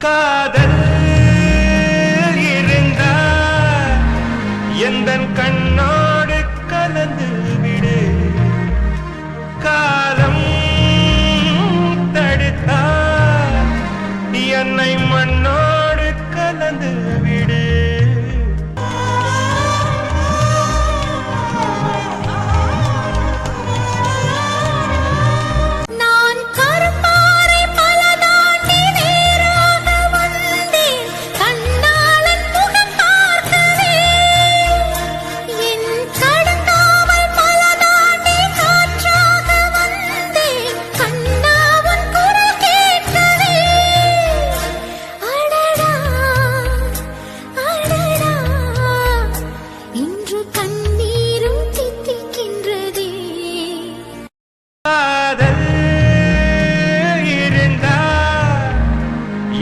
காதல் இருந்தா எந்தன் கண்ணோடு கலந்து விடு. காலம் தடுத்தா என்னை மண்ணோடு கலந்து விடு.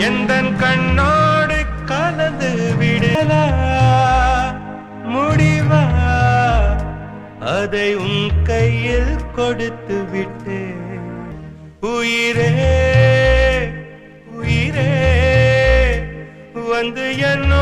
எந்தன் கண்ணோடு கலந்து விடலா முடிவா அதை உன் கையில் கொடுத்து விட்டே. உயிரே உயிரே வந்து என்னோ